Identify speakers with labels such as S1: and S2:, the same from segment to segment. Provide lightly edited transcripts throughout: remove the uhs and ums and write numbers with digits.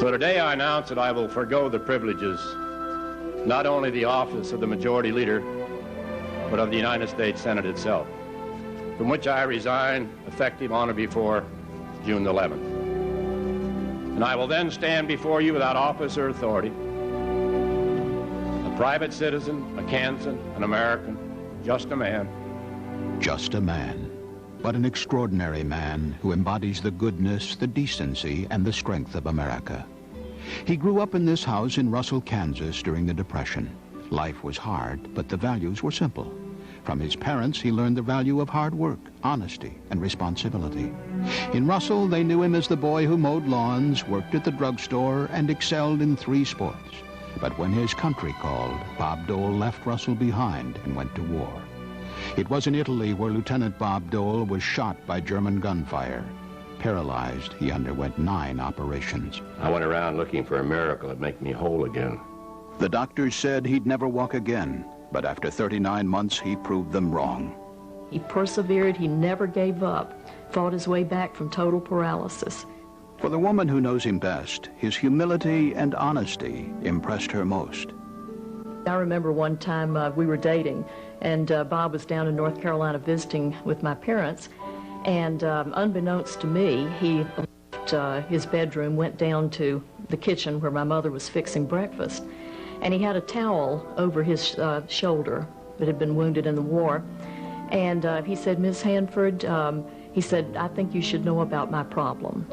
S1: So today I announce that I will forego the privileges, not only the office of the Majority Leader, but of the United States Senate itself, from which I resign effective on or before June 11th. And I will then stand before you without office or authority, a private citizen, a Kansan, an American, just a man.
S2: Just a man, but an extraordinary man who embodies the goodness, the decency, and the strength of America. He grew up in this house in Russell, Kansas during the Depression. Life was hard, but the values were simple. From his parents, he learned the value of hard work, honesty, and responsibility. In Russell, they knew him as the boy who mowed lawns, worked at the drugstore, and excelled in 3 sports. But when his country called, Bob Dole left Russell behind and went to war. It was in Italy where Lieutenant Bob Dole was shot by German gunfire. Paralyzed, he underwent 9 operations.
S1: I went around looking for a miracle that'd make me whole again.
S2: The doctors said he'd never walk again, but after 39 months, he proved them wrong.
S3: He persevered, he never gave up, fought his way back from total paralysis.
S2: For the woman who knows him best, his humility and honesty impressed her most.
S3: I remember one time we were dating, and Bob was down in North Carolina visiting with my parents, and unbeknownst to me, he left his bedroom, went down to the kitchen where my mother was fixing breakfast, and he had a towel over his shoulder that had been wounded in the war, and he said, "Miss Hanford," he said, "I think you should know about my problem."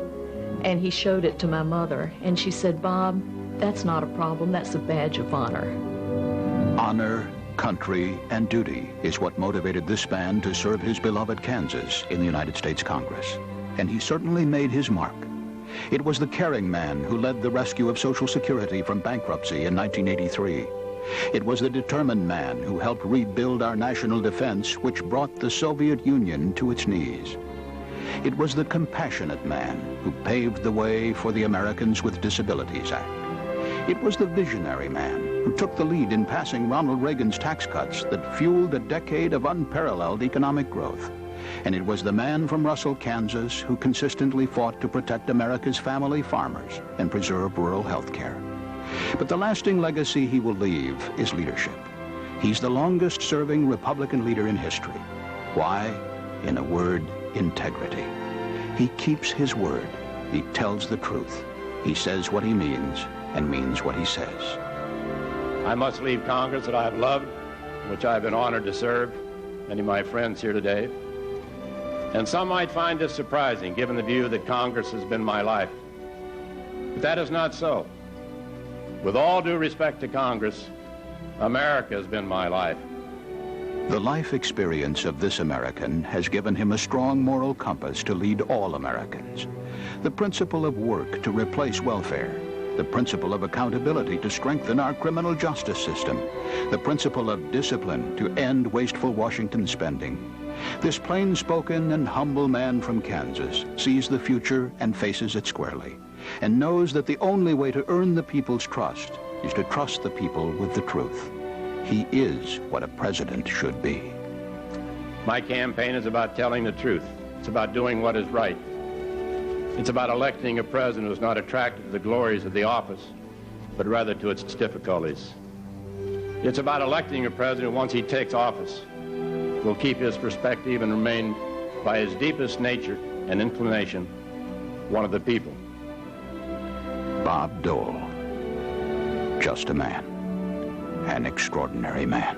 S3: And he showed it to my mother, and she said, "Bob, that's not a problem, that's a badge of honor."
S2: Honor, country, and duty is what motivated this man to serve his beloved Kansas in the United States Congress. And he certainly made his mark. It was the caring man who led the rescue of Social Security from bankruptcy in 1983. It was the determined man who helped rebuild our national defense, which brought the Soviet Union to its knees. It was the compassionate man who paved the way for the Americans with Disabilities Act. It was the visionary man who took the lead in passing Ronald Reagan's tax cuts that fueled a decade of unparalleled economic growth. And it was the man from Russell, Kansas, who consistently fought to protect America's family farmers and preserve rural health care. But the lasting legacy he will leave is leadership. He's the longest-serving Republican leader in history. Why? In a word, integrity. He keeps his word. He tells the truth. He says what he means and means what he says.
S1: I must leave Congress that I have loved, which I have been honored to serve, many of my friends here today. And some might find this surprising, given the view that Congress has been my life. But that is not so. With all due respect to Congress, America has been my life.
S2: The life experience of this American has given him a strong moral compass to lead all Americans. The principle of work to replace welfare. The principle of accountability to strengthen our criminal justice system. The principle of discipline to end wasteful Washington spending. This plain-spoken and humble man from Kansas sees the future and faces it squarely, and knows that the only way to earn the people's trust is to trust the people with the truth. He is what a president should be.
S1: My campaign is about telling the truth. It's about doing what is right. It's about electing a president who's not attracted to the glories of the office, but rather to its difficulties. It's about electing a president who, once he takes office, will keep his perspective and remain, by his deepest nature and inclination, one of the people.
S2: Bob Dole, just a man, an extraordinary man.